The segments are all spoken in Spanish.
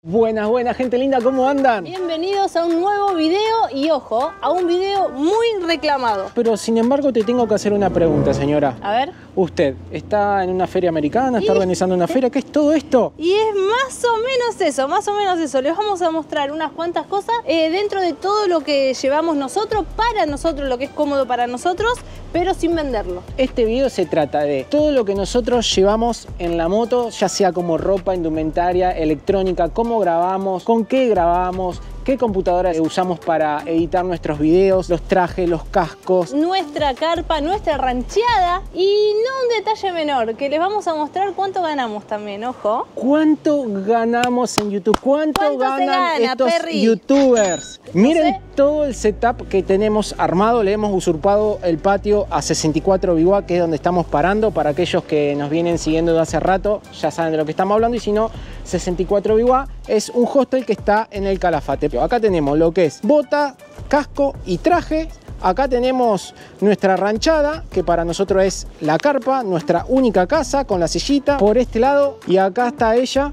Buenas, buenas, gente linda, ¿cómo andan? Bienvenidos a un nuevo video y ojo, a un video muy reclamado. Pero sin embargo te tengo que hacer una pregunta, señora. A ver. Usted está en una feria americana, está organizando una feria, ¿qué es todo esto? Y es más o menos eso, más o menos eso. Les vamos a mostrar unas cuantas cosas dentro de todo lo que llevamos nosotros, para nosotros, lo que es cómodo para nosotros, pero sin venderlo. Este video se trata de todo lo que nosotros llevamos en la moto, ya sea como ropa, indumentaria, electrónica, cómo grabamos, con qué grabamos, qué computadora usamos para editar nuestros videos, los trajes, los cascos, nuestra carpa, nuestra rancheada y no un detalle menor, que les vamos a mostrar cuánto ganamos también, ojo. ¿Cuánto ganamos en YouTube? ¿Cuánto ganan estos Perry? youtubers? Miren sé. todo el setup que tenemos armado. Le hemos usurpado el patio a 64 Biwa, que es donde estamos parando. Para aquellos que nos vienen siguiendo de hace rato, ya saben de lo que estamos hablando. Y si no, 64 Biwa es un hostel que está en el Calafate. Acá tenemos lo que es bota, casco y traje. Acá tenemos nuestra ranchada, que para nosotros es la carpa, nuestra única casa con la sillita por este lado. Y acá está ella,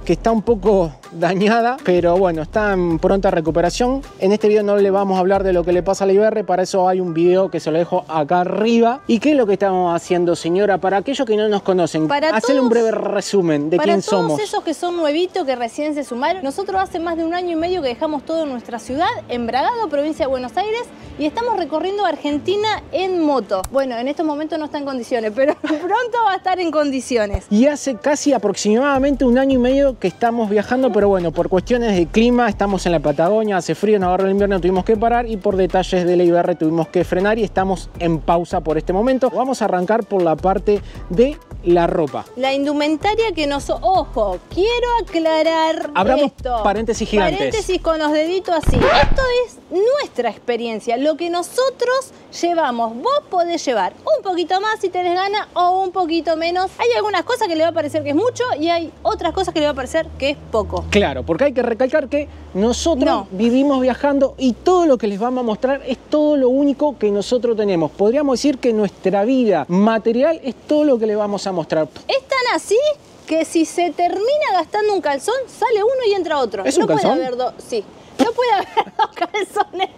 que está un poco dañada, pero bueno, está en pronta recuperación. En este video no le vamos a hablar de lo que le pasa a la IBR, para eso hay un video que se lo dejo acá arriba. ¿Y qué es lo que estamos haciendo, señora? Para aquellos que no nos conocen, hacerle un breve resumen de quién somos. Para todos esos que son nuevitos, que recién se sumaron, nosotros hace más de 1 año y medio que dejamos todo en nuestra ciudad, en Bragado, provincia de Buenos Aires, y estamos recorriendo Argentina en moto. Bueno, en estos momentos no está en condiciones, pero pronto va a estar en condiciones. Y hace casi aproximadamente 1 año y medio que estamos viajando, pero bueno, por cuestiones de clima, estamos en la Patagonia, hace frío, nos agarró el invierno, tuvimos que parar y por detalles de la IBR tuvimos que frenar y estamos en pausa por este momento. Vamos a arrancar por la parte de la ropa. La indumentaria que nos... Ojo, quiero aclarar Abramos esto. Paréntesis gigantes. Paréntesis con los deditos así. Esto es nuestra experiencia, lo que nosotros llevamos. Vos podés llevar un poquito más si tenés ganas o un poquito menos. Hay algunas cosas que le va a parecer que es mucho y hay otras cosas que le va a parecer que es poco. Claro, porque hay que recalcar que nosotros vivimos viajando y todo lo que les vamos a mostrar es todo lo único que nosotros tenemos. Podríamos decir que nuestra vida material es todo lo que les vamos a mostrar. Es tan así que si se termina gastando un calzón, sale uno y entra otro. ¿Es un calzón? Puede haber dos, sí. No puede haber 2 calzones.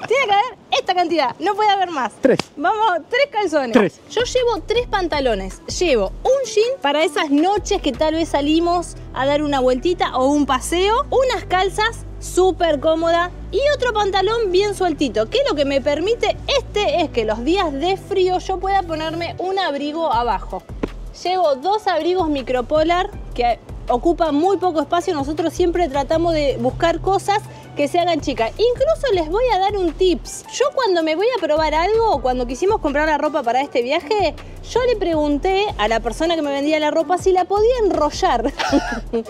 Tiene que haber esta cantidad, no puede haber más. 3. Vamos, 3 calzones. 3. Yo llevo 3 pantalones. Llevo un jean para esas noches que tal vez salimos a dar una vueltita o un paseo. Unas calzas súper cómoda y otro pantalón bien sueltito, que lo que me permite es que los días de frío yo pueda ponerme un abrigo abajo. Llevo 2 abrigos micropolar que ocupan muy poco espacio. Nosotros siempre tratamos de buscar cosas que se hagan chicas. Incluso les voy a dar un tips. Yo cuando me voy a probar algo, cuando quisimos comprar la ropa para este viaje, yo le pregunté a la persona que me vendía la ropa si la podía enrollar.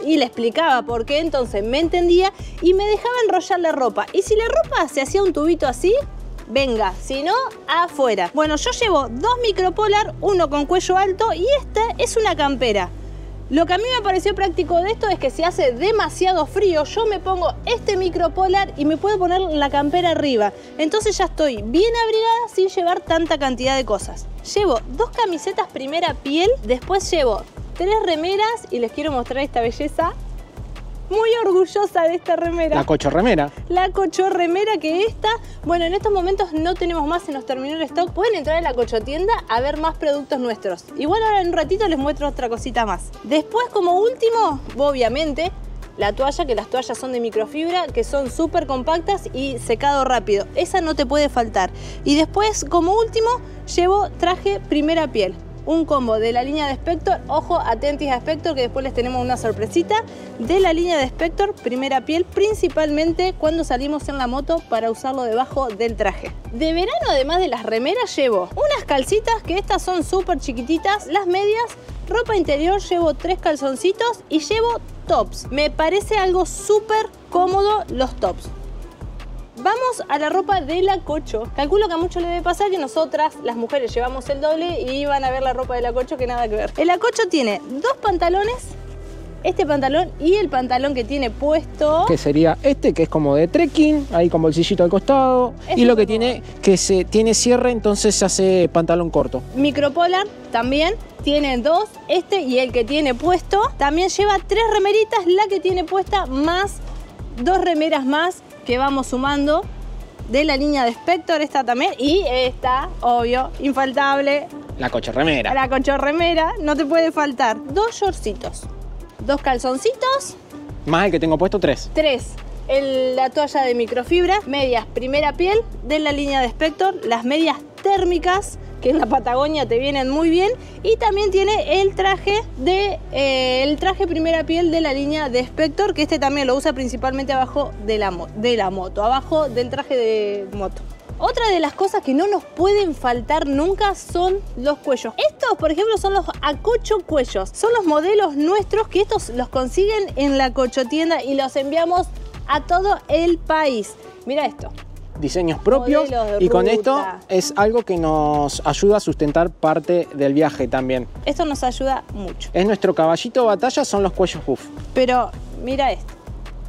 Y le explicaba por qué, entonces me entendía y me dejaba enrollar la ropa. Y si la ropa se hacía un tubito así, venga, si no, afuera. Bueno, yo llevo 2 micropolar, uno con cuello alto y esta es una campera. Lo que a mí me pareció práctico de esto es que si hace demasiado frío, yo me pongo este micropolar y me puedo poner la campera arriba. Entonces ya estoy bien abrigada sin llevar tanta cantidad de cosas. Llevo 2 camisetas primera piel, después llevo 3 remeras y les quiero mostrar esta belleza. Muy orgullosa de esta remera. La cochorremera. La cochorremera que esta, bueno, en estos momentos no tenemos más, se nos terminó el stock. Pueden entrar a la cochotienda a ver más productos nuestros. Igual ahora en un ratito les muestro otra cosita más. Después, como último, obviamente, la toalla, que las toallas son de microfibra, que son súper compactas y secado rápido. Esa no te puede faltar. Y después, como último, llevo traje primera piel. Un combo de la línea de Spector, ojo, atentis a Spector, que después les tenemos una sorpresita, de la línea de Spector, primera piel, principalmente cuando salimos en la moto para usarlo debajo del traje. De verano, además de las remeras, llevo unas calcitas, que estas son súper chiquititas, las medias, ropa interior, llevo 3 calzoncitos y llevo tops. Me parece algo súper cómodo los tops. Vamos a la ropa de la Cocho. Calculo que a muchos les debe pasar que nosotras, las mujeres, llevamos el doble y van a ver la ropa de la Cocho que nada que ver. El Cocho tiene 2 pantalones este pantalón y el pantalón que tiene puesto. Que sería este, que es como de trekking, ahí con bolsillito al costado. Y lo que tiene, que tiene cierre, entonces se hace pantalón corto. Micropolar también tiene 2, este y el que tiene puesto. También lleva 3 remeritas, la que tiene puesta más 2 remeras más que vamos sumando de la línea de Spector, esta también. Y esta, obvio, infaltable. La cochorremera. La cochorremera, no te puede faltar. 2 shortcitos, 2 calzoncitos. Más el que tengo puesto, 3. 3. La toalla de microfibra, medias primera piel de la línea de Spector, las medias térmicas que en la Patagonia te vienen muy bien, y también tiene el traje primera piel de la línea de Spector, que este también lo usa principalmente abajo de la moto, abajo del traje de moto. Otra de las cosas que no nos pueden faltar nunca son los cuellos. Estos, por ejemplo, son los acocho cuellos. Son los modelos nuestros que estos los consiguen en la cochotienda y los enviamos a todo el país. Mira esto. Diseños propios y con esto es algo que nos ayuda a sustentar parte del viaje también. Esto nos ayuda mucho. Es nuestro caballito de batalla, son los cuellos buff. Pero mira esto.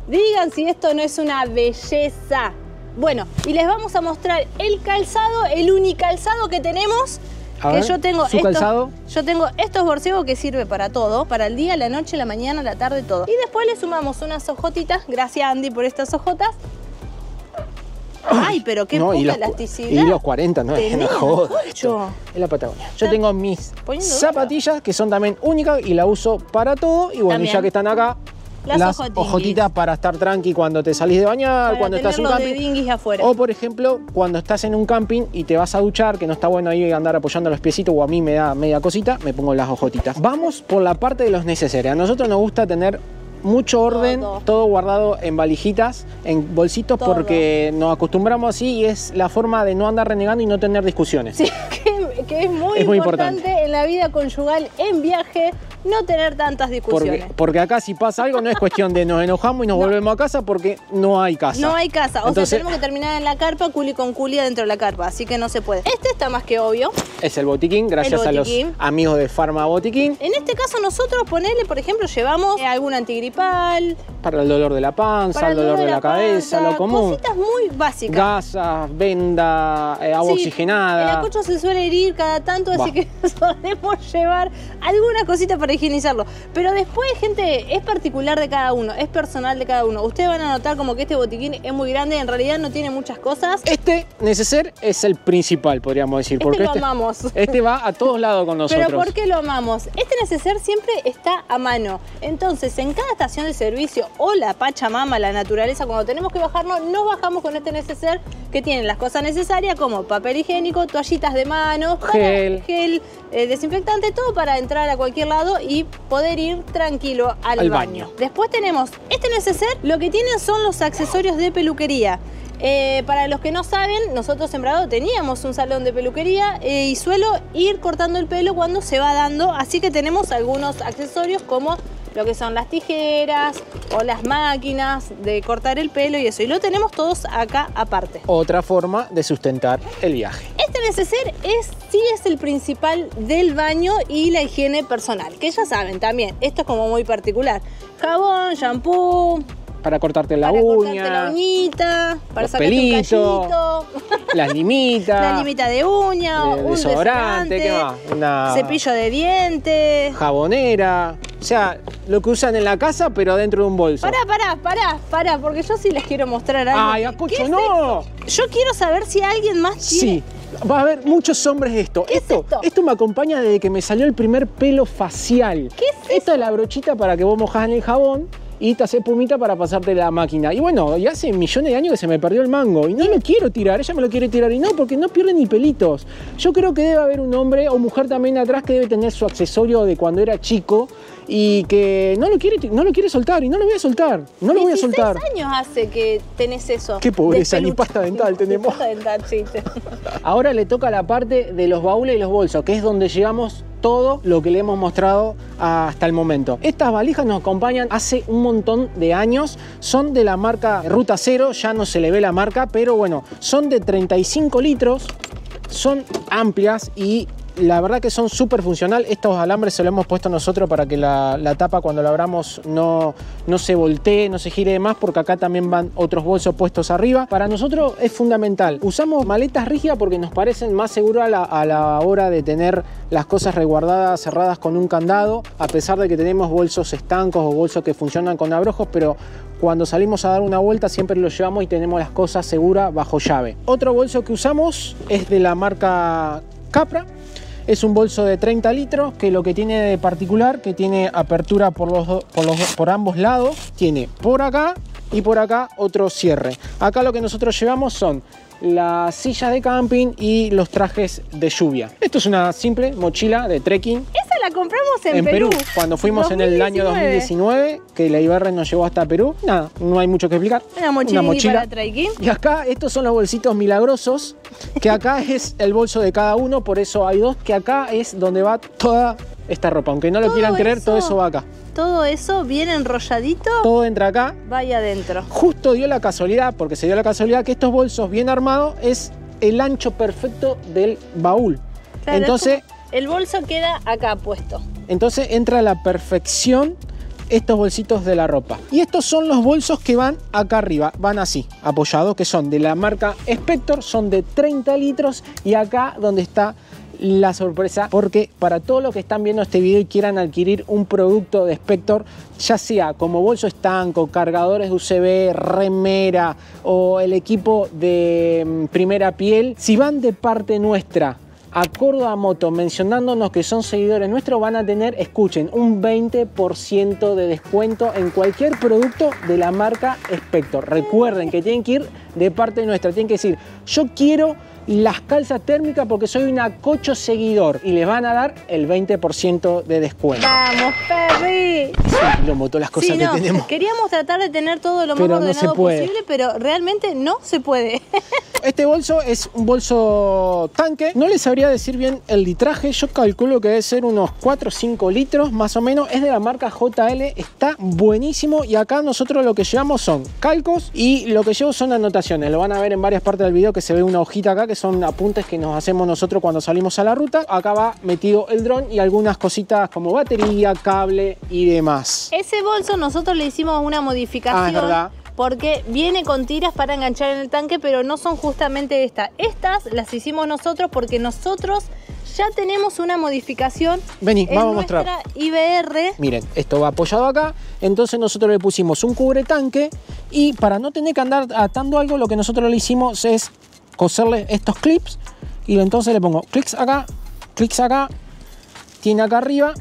Digan si esto no es una belleza. Bueno, y les vamos a mostrar el calzado, el unicalzado que tenemos. A ver, yo tengo calzado. Yo tengo estos borcegos que sirve para todo, para el día, la noche, la mañana, la tarde, todo. Y después le sumamos unas hojotitas. Gracias, Andy, por estas hojotas. Ay, pero qué poca elasticidad. Y los 40, no es una joda. Es la Patagonia. Yo tengo mis zapatillas que son también únicas y la uso para todo. Y bueno, también, ya que están acá, las hojotitas para estar tranqui cuando te salís de bañar, cuando estás en un camping. Afuera. O por ejemplo, cuando estás en un camping y te vas a duchar, que no está bueno ahí andar apoyando los piecitos, o a mí me da media cosita, me pongo las hojotitas. Vamos por la parte de los necesarios. A nosotros nos gusta tener mucho orden, todo guardado en valijitas, en bolsitos, porque nos acostumbramos así y es la forma de no andar renegando y no tener discusiones. Sí, que es muy importante en la vida conyugal, en viaje, no tener tantas discusiones. Porque acá si pasa algo no es cuestión de nos enojamos y nos volvemos a casa, porque no hay casa. No hay casa, entonces, sea, tenemos que terminar en la carpa, culi con culi dentro de la carpa, así que no se puede. Este está más que obvio. Es el botiquín, gracias a los amigos de Pharma Botiquín. En este caso nosotros, ponele, por ejemplo, llevamos algún antigripal. Para el dolor de la panza, el dolor de la cabeza, lo común. Cositas muy básicas. Gasas, venda, agua oxigenada. El acocho se suele herir cada tanto, así que podemos llevar alguna cosita para higienizarlo. Pero después, gente, es particular de cada uno, es personal de cada uno. Ustedes van a notar como que este botiquín es muy grande, en realidad no tiene muchas cosas. Este neceser es el principal, podríamos decir. Porque lo amamos. Este va a todos lados con nosotros. ¿Pero por qué lo amamos? Este neceser siempre está a mano. Entonces, en cada estación de servicio o la Pachamama, la naturaleza, cuando tenemos que bajarnos, nos bajamos con este neceser que tiene las cosas necesarias como papel higiénico, toallitas de mano, gel desinfectante, todo para entrar a cualquier lado y poder ir tranquilo al baño. Después tenemos este neceser, lo que tienen son los accesorios de peluquería. Para los que no saben, nosotros en Bragado teníamos un salón de peluquería y suelo ir cortando el pelo cuando se va dando, así que tenemos algunos accesorios como lo que son las tijeras o las máquinas de cortar el pelo y eso, y lo tenemos todos acá aparte. Otra forma de sustentar el viaje. Este neceser sí es el principal del baño y la higiene personal, que ya saben también, esto es como muy particular. Jabón, shampoo, para cortarte la uña, cortarte la uñita, para sacarte un callito, las limitas, la limita de uña, un desodorante, ¿qué más? Cepillo de dientes, jabonera, o sea, lo que usan en la casa pero dentro de un bolso. Pará, porque yo sí les quiero mostrar algo. Ay, acocho, no. Yo quiero saber si alguien más tiene. Sí. Va a haber muchos hombres de esto. Esto me acompaña desde que me salió el primer pelo facial. ¿Qué es eso? Esta es la brochita para que vos mojás en el jabón y te hace pumita para pasarte la máquina. Y bueno, ya hace millones de años que se me perdió el mango y no lo quiero tirar, ella me lo quiere tirar y no, porque no pierde ni pelitos. Yo creo que debe haber un hombre o mujer también atrás que debe tener su accesorio de cuando era chico y que no lo quiere soltar y no lo voy a soltar. No lo voy a soltar. 16 años hace que tenés eso. Qué pobreza, ni pasta dental tenemos. Pasta dental, sí. Ahora le toca la parte de los baúles y los bolsos, que es donde llegamos todo lo que le hemos mostrado hasta el momento. Estas valijas nos acompañan hace un montón de años, son de la marca Ruta Cero, ya no se le ve la marca, pero bueno, son de 35 litros, son amplias y la verdad que son súper funcional. Estos alambres se lo hemos puesto nosotros para que la tapa cuando la abramos no se voltee, no se gire de más, porque acá también van otros bolsos puestos arriba. Para nosotros es fundamental. Usamos maletas rígidas porque nos parecen más seguras a la hora de tener las cosas resguardadas, cerradas con un candado, a pesar de que tenemos bolsos estancos o bolsos que funcionan con abrojos, pero cuando salimos a dar una vuelta siempre lo llevamos y tenemos las cosas seguras bajo llave. Otro bolso que usamos es de la marca Capra. Es un bolso de 30 litros que lo que tiene de particular que tiene apertura por ambos lados. Tiene por acá y por acá otro cierre. Acá lo que nosotros llevamos son las sillas de camping y los trajes de lluvia. Esto es una simple mochila de trekking. Esa la compramos en Perú. Cuando fuimos 2019. En el año 2019, que la IBR nos llevó hasta Perú. Nada, no hay mucho que explicar. Una mochila para trekking. Y acá estos son los bolsitos milagrosos, que acá es el bolso de cada uno, por eso hay dos, que acá es donde va toda esta ropa. Aunque no lo quieran creer, todo eso va acá. Todo eso bien enrolladito. Todo entra acá. Vaya adentro. Justo dio la casualidad, porque se dio la casualidad que estos bolsos bien armados es el ancho perfecto del baúl. Claro, entonces el bolso queda acá puesto. Entonces entra a la perfección estos bolsitos de la ropa. Y estos son los bolsos que van acá arriba, van así, apoyados, que son de la marca Spector, son de 30 litros y acá donde está la sorpresa, porque para todos los que están viendo este video y quieran adquirir un producto de Spector, ya sea como bolso estanco, cargadores de USB, remera o el equipo de primera piel, si van de parte nuestra a Córdoba Moto mencionándonos que son seguidores nuestros, van a tener, escuchen, un 20% de descuento en cualquier producto de la marca Spector. Recuerden que tienen que ir de parte nuestra, tienen que decir: yo quiero las calzas térmicas porque soy una cocho seguidor, y les van a dar el 20% de descuento. ¡Vamos, Perry! Todas las cosas que tenemos. Queríamos tratar de tener todo lo más ordenado posible, pero realmente no se puede. Este bolso es un bolso tanque. No les sabría decir bien el litraje. Yo calculo que debe ser unos 4 o 5 litros más o menos. Es de la marca JL. Está buenísimo. Y acá nosotros lo que llevamos son calcos y lo que llevo son anotaciones. Lo van a ver en varias partes del video, que se ve una hojita acá, que son apuntes que nos hacemos nosotros cuando salimos a la ruta. Acá va metido el dron y algunas cositas como batería, cable y demás. Ese bolso nosotros le hicimos una modificación. Es verdad. Porque viene con tiras para enganchar en el tanque, pero no son justamente estas. Estas las hicimos nosotros porque nosotros ya tenemos una modificación. Vení, vamos a mostrar. IBR. Miren, esto va apoyado acá. Entonces nosotros le pusimos un cubretanque, y para no tener que andar atando algo, lo que nosotros le hicimos es coserle estos clips, y entonces le pongo clics acá, tiene acá arriba,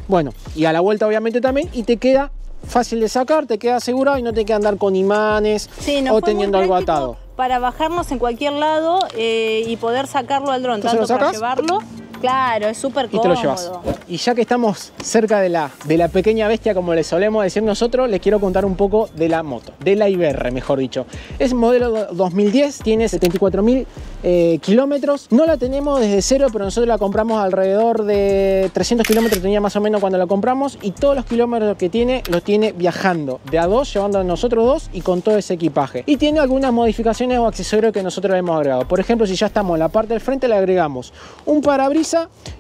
bueno, y a la vuelta obviamente también, y te queda fácil de sacar, te queda asegurado y no te queda andar con imanes o teniendo algo atado. Para bajarnos en cualquier lado y poder sacarlo al dron, entonces tanto para llevarlo. Claro, es súper cómodo. Y te lo llevas. Y ya que estamos cerca de la pequeña bestia, como le solemos decir nosotros, les quiero contar un poco de la moto, de la IBR, mejor dicho. Es modelo 2010, tiene 74.000 kilómetros. No la tenemos desde cero, pero nosotros la compramos alrededor de 300 kilómetros, tenía más o menos cuando la compramos, y todos los kilómetros que tiene, los tiene viajando de a dos, llevando a nosotros dos y con todo ese equipaje. Y tiene algunas modificaciones o accesorios que nosotros le hemos agregado. Por ejemplo, si ya estamos en la parte del frente, le agregamos un parabrisas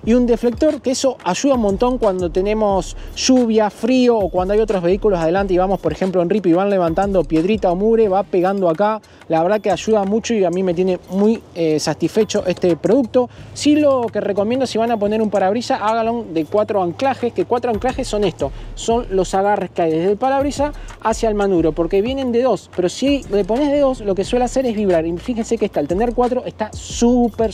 y un deflector, que eso ayuda un montón cuando tenemos lluvia, frío, o cuando hay otros vehículos adelante y vamos, por ejemplo, en RIP y van levantando piedrita o mugre, va pegando acá. La verdad que ayuda mucho y a mí me tiene muy satisfecho este producto. Sí, lo que recomiendo, si van a poner un parabrisas, háganlo de 4 anclajes, que 4 anclajes son estos, son los agarres que hay desde el parabrisas hacia el manubrio, porque vienen de 2, pero si le pones de 2, lo que suele hacer es vibrar, y fíjense que al tener 4 está súper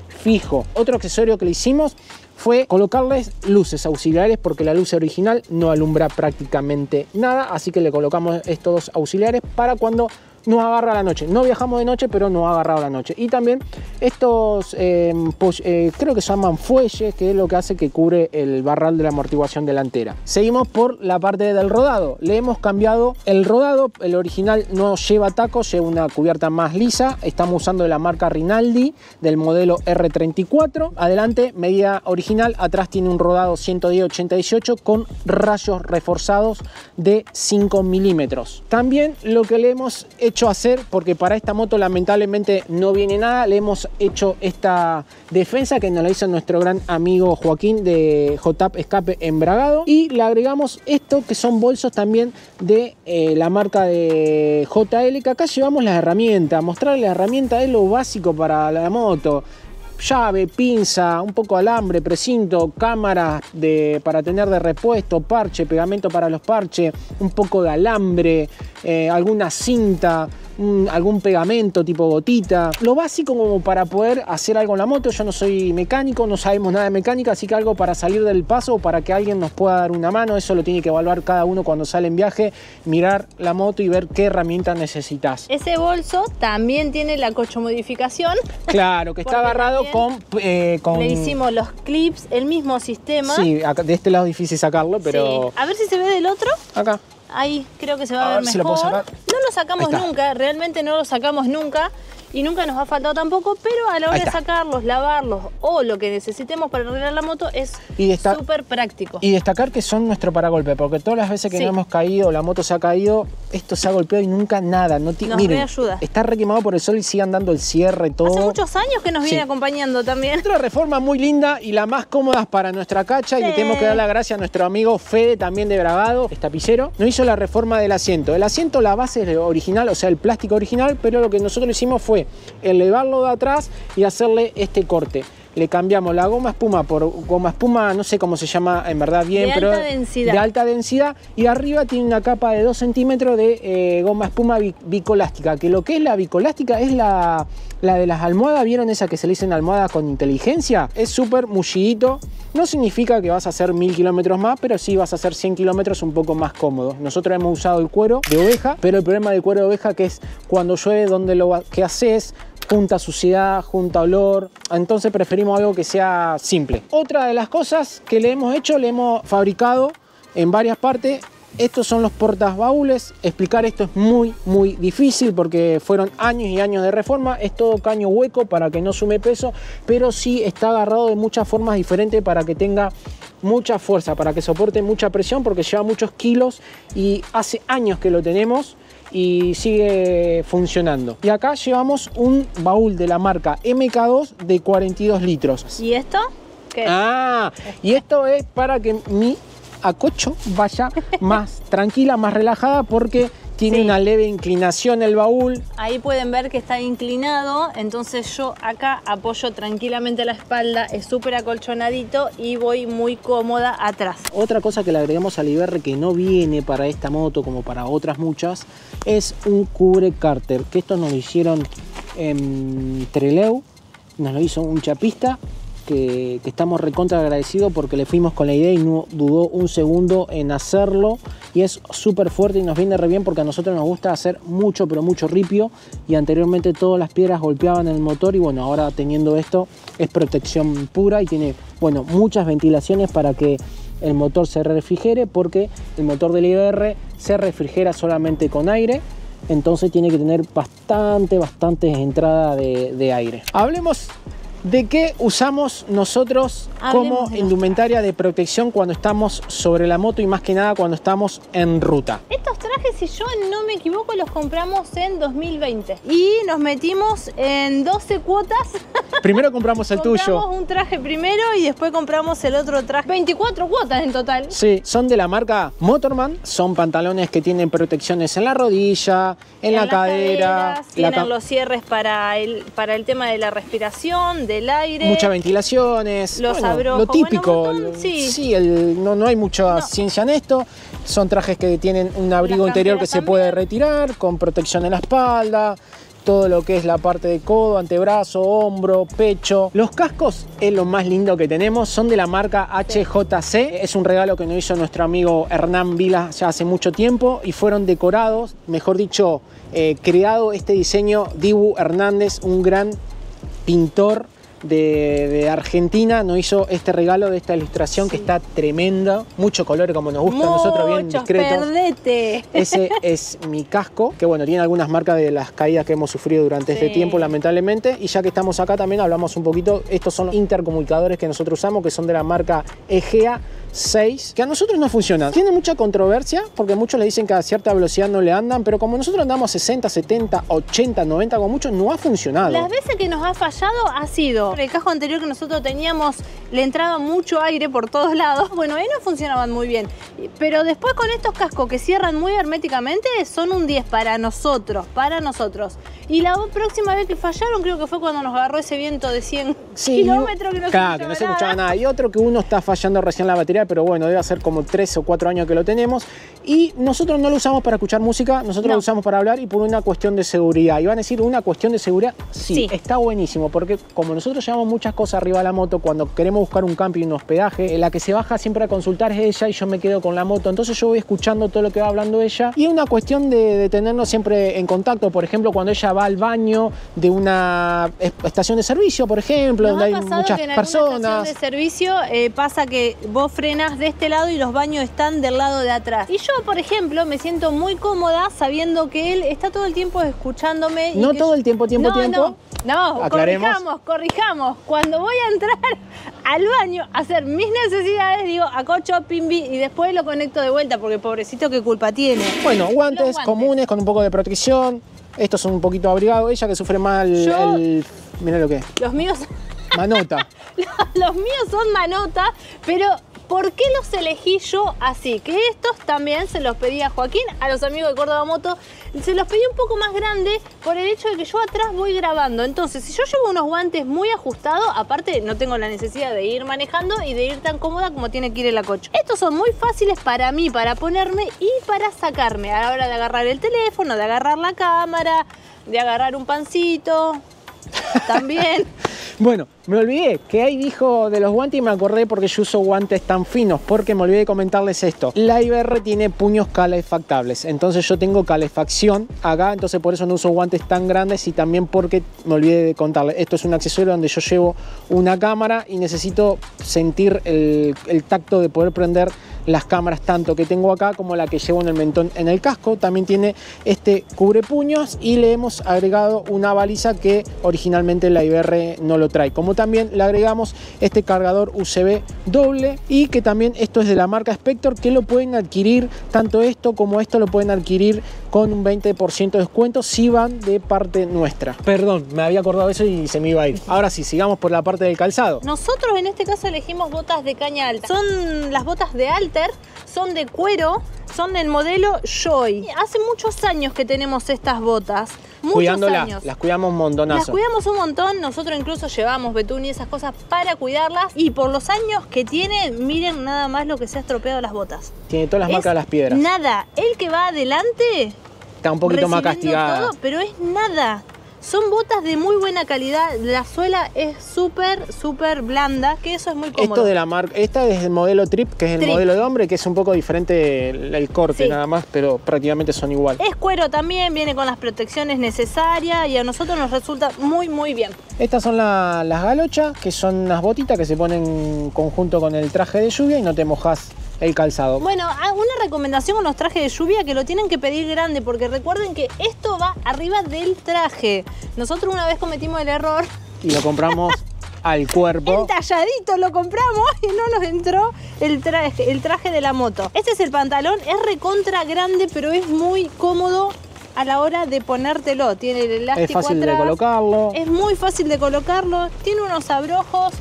fijo. Otro accesorio que le hicimos fue colocarles luces auxiliares, porque la luz original no alumbra prácticamente nada, así que le colocamos estos dos auxiliares para cuando nos agarra la noche. No viajamos de noche, pero nos ha agarrado la noche. Y también estos, creo que se llaman fuelles, que es lo que hace que cubre el barral de la amortiguación delantera. Seguimos por la parte del rodado. Le hemos cambiado el rodado. El original no lleva tacos, lleva una cubierta más lisa. Estamos usando de la marca Rinaldi, del modelo R34. Adelante, medida original. Atrás tiene un rodado 110-80-18 con rayos reforzados de 5 milímetros. También lo que le hemos hecho hecho hacer, porque para esta moto lamentablemente no viene nada, le hemos hecho esta defensa que nos la hizo nuestro gran amigo Joaquín de JTAP Escape Embragado, y le agregamos esto que son bolsos también de la marca de JL, que acá llevamos las herramientas. Mostrarles la herramienta es lo básico para la moto: llave, pinza, un poco de alambre, precinto, cámaras para tener de repuesto, parche, pegamento para los parches, un poco de alambre, alguna cinta, algún pegamento tipo gotita. Lo básico como para poder hacer algo en la moto. Yo no soy mecánico, no sabemos nada de mecánica, así que algo para salir del paso o para que alguien nos pueda dar una mano. Eso lo tiene que evaluar cada uno cuando sale en viaje, mirar la moto y ver qué herramienta necesitas. Ese bolso también tiene la cochomodificación. Claro, que está agarrado con... Le hicimos los clips, el mismo sistema. Sí, acá, de este lado es difícil sacarlo, pero... Sí. A ver si se ve del otro. Acá. Ahí creo que se va a ver mejor. Si lo puedo sacar. No lo sacamos nunca, realmente no lo sacamos nunca. Y nunca nos ha faltado tampoco, pero a la hora de sacarlos, lavarlos o lo que necesitemos para arreglar la moto es súper práctico. Y destacar que son nuestro paragolpe, porque todas las veces que no hemos caído, la moto se ha caído, esto se ha golpeado y nunca nada. Nos reayuda. Está requemado por el sol y sigue andando el cierre, todo. Hace muchos años que nos viene acompañando también. Otra reforma muy linda y la más cómoda para nuestra cacha, y le tenemos que dar las gracias a nuestro amigo Fede, también de Bragado, tapicero. Nos hizo la reforma del asiento. El asiento, la base es original, o sea, el plástico original, pero lo que nosotros hicimos fue elevarlo de atrás y hacerle este corte. Le cambiamos la goma espuma por goma espuma, no sé cómo se llama en verdad bien, pero de alta densidad, y arriba tiene una capa de 2 centímetros de goma espuma bicolástica, que lo que es la bicolástica es la de las almohadas. ¿Vieron esa que se le dicen almohada con inteligencia? Es súper mullidito. No significa que vas a hacer 1000 kilómetros más, pero sí vas a hacer 100 kilómetros un poco más cómodos. Nosotros hemos usado el cuero de oveja, pero el problema del cuero de oveja que es cuando llueve, ¿qué haces? Junta suciedad, junta olor, entonces preferimos algo que sea simple. Otra de las cosas que le hemos hecho, le hemos fabricado en varias partes. Estos son los portabaúles. Explicar esto es muy difícil porque fueron años y años de reforma. Es todo caño hueco para que no sume peso, pero sí está agarrado de muchas formas diferentes para que tenga mucha fuerza, para que soporte mucha presión, porque lleva muchos kilos y hace años que lo tenemos y sigue funcionando. Y acá llevamos un baúl de la marca MK2 de 42 litros. ¿Y esto? ¿Qué? Y esto es para que mi acocho vaya más tranquila, más relajada, porque tiene una leve inclinación el baúl. Ahí pueden ver que está inclinado, entonces yo acá apoyo tranquilamente la espalda, es súper acolchonadito y voy muy cómoda atrás. Otra cosa que le agregamos al IBR que no viene para esta moto como para otras muchas es un cubre cárter, que esto nos lo hicieron en Trelew, nos lo hizo un chapista que estamos recontra agradecidos porque le fuimos con la idea y no dudó un segundo en hacerlo, y es súper fuerte y nos viene re bien porque a nosotros nos gusta hacer mucho pero mucho ripio, y anteriormente todas las piedras golpeaban el motor, y bueno, ahora teniendo esto es protección pura y tiene, bueno, muchas ventilaciones para que el motor se refrigere, porque el motor del IBR se refrigera solamente con aire. Entonces tiene que tener bastante entrada de aire. Hablemos de qué usamos nosotros como indumentaria de protección cuando estamos sobre la moto y más que nada cuando estamos en ruta. Estos trajes, si yo no me equivoco, los compramos en 2020 y nos metimos en 12 cuotas. Primero compramos el tuyo. Compramos un traje primero y después compramos el otro traje. 24 cuotas en total. Sí, son de la marca Motorman. Son pantalones que tienen protecciones en la rodilla, en la cadera. Tienen los cierres para el tema de la respiración, del aire. Muchas ventilaciones. Los abrojos. Lo típico. Bueno, sí, no hay mucha ciencia en esto. Son trajes que tienen un abrigo interior que se puede retirar, con protección en la espalda. Todo lo que es la parte de codo, antebrazo, hombro, pecho. Los cascos es lo más lindo que tenemos, son de la marca HJC. Es un regalo que nos hizo nuestro amigo Hernán Vila ya hace mucho tiempo y fueron decorados, mejor dicho, creado este diseño Dibu Hernández, un gran pintor de Argentina, nos hizo este regalo de esta ilustración que está tremenda, mucho color como nos gusta a nosotros, bien discretos. Perdete. Ese es mi casco, que bueno, tiene algunas marcas de las caídas que hemos sufrido durante este tiempo, lamentablemente. Y ya que estamos acá también hablamos un poquito, estos son los intercomunicadores que nosotros usamos, que son de la marca Egea. 6, que a nosotros no funcionan. Tiene mucha controversia porque muchos le dicen que a cierta velocidad no le andan, pero como nosotros andamos 60, 70, 80, 90 con mucho, no ha funcionado. Las veces que nos ha fallado ha sido el casco anterior que nosotros teníamos, le entraba mucho aire por todos lados. Bueno, ahí no funcionaban muy bien, pero después con estos cascos que cierran muy herméticamente son un 10 para nosotros, Y la próxima vez que fallaron creo que fue cuando nos agarró ese viento de 100 kilómetros que no se escuchaba nada. Y otro que uno está fallando recién la batería, pero bueno, debe hacer como 3 o 4 años que lo tenemos. Y nosotros no lo usamos para escuchar música, nosotros lo usamos para hablar y por una cuestión de seguridad. Y van a decir, ¿una cuestión de seguridad? Sí, está buenísimo, porque como nosotros llevamos muchas cosas arriba de la moto, cuando queremos buscar un camping, un hospedaje, la que se baja siempre a consultar es ella y yo me quedo con la moto. Entonces yo voy escuchando todo lo que va hablando ella. Y es una cuestión de tenernos siempre en contacto. Por ejemplo, cuando ella va al baño de una estación de servicio, por ejemplo, donde hay muchas personas. En estación de servicio pasa que vos frenas de este lado y los baños están del lado de atrás. Y yo, por ejemplo, me siento muy cómoda sabiendo que él está todo el tiempo escuchándome. No todo el tiempo. No, corrijamos. Cuando voy a entrar al baño a hacer mis necesidades, digo, acocho, pimbi, y después lo conecto de vuelta, porque pobrecito, ¿qué culpa tiene? Bueno, guantes comunes con un poco de protección. Estos son un poquito abrigados. Ella que sufre mal mirá lo que es. Los míos... Manota. Los míos son manota, pero ¿por qué los elegí yo así? Que estos también se los pedí a Joaquín, a los amigos de Córdoba Moto, se los pedí un poco más grande por el hecho de que yo atrás voy grabando. Entonces, si yo llevo unos guantes muy ajustados, aparte no tengo la necesidad de ir manejando y de ir tan cómoda como tiene que ir el acocho. Estos son muy fáciles para mí, para ponerme y para sacarme a la hora de agarrar el teléfono, de agarrar la cámara, de agarrar un pancito, también. Bueno, me olvidé que ahí dijo de los guantes y me acordé porque yo uso guantes tan finos, porque me olvidé de comentarles esto. La IBR tiene puños calefactables, entonces yo tengo calefacción acá, entonces por eso no uso guantes tan grandes y también porque me olvidé de contarles. Esto es un accesorio donde yo llevo una cámara y necesito sentir el tacto de poder prender las cámaras tanto que tengo acá como la que llevo en el mentón en el casco. También tiene este cubrepuños y le hemos agregado una baliza que originalmente la IBR no lo trae. Como también le agregamos este cargador USB doble y que también esto es de la marca Spector, que lo pueden adquirir, tanto esto como esto lo pueden adquirir con un 20% de descuento si van de parte nuestra. Perdón, me había acordado de eso y se me iba a ir. Ahora sí, sigamos por la parte del calzado. Nosotros en este caso elegimos botas de caña alta. Son las botas de Alter, son de cuero, son del modelo Joy. Hace muchos años que tenemos estas botas. Años. Las cuidamos un montonazo. Las cuidamos un montón, nosotros incluso llevamos betún y esas cosas para cuidarlas. Y por los años que tiene, miren nada más lo que se ha estropeado las botas. Tiene todas las marcas de las piedras. Nada, el que va adelante está un poquito más castigada. Todo, pero es nada. Son botas de muy buena calidad, la suela es súper blanda, que eso es muy cómodo. Esto de la marca, esta es el modelo Trip, que es el modelo de hombre, que es un poco diferente el corte nada más, pero prácticamente son igual. Es cuero también, viene con las protecciones necesarias y a nosotros nos resulta muy bien. Estas son las galochas, que son unas botitas que se ponen en conjunto con el traje de lluvia y no te mojas el calzado. Bueno, una recomendación con los trajes de lluvia, que lo tienen que pedir grande, porque recuerden que esto va arriba del traje. Nosotros una vez cometimos el error y lo compramos al cuerpo. Entalladito lo compramos y no nos entró el traje de la moto. Este es el pantalón, es recontra grande, pero es muy cómodo a la hora de ponértelo. Tiene el elástico atrás. Es fácil de colocarlo. Es muy fácil de colocarlo. Tiene unos abrojos.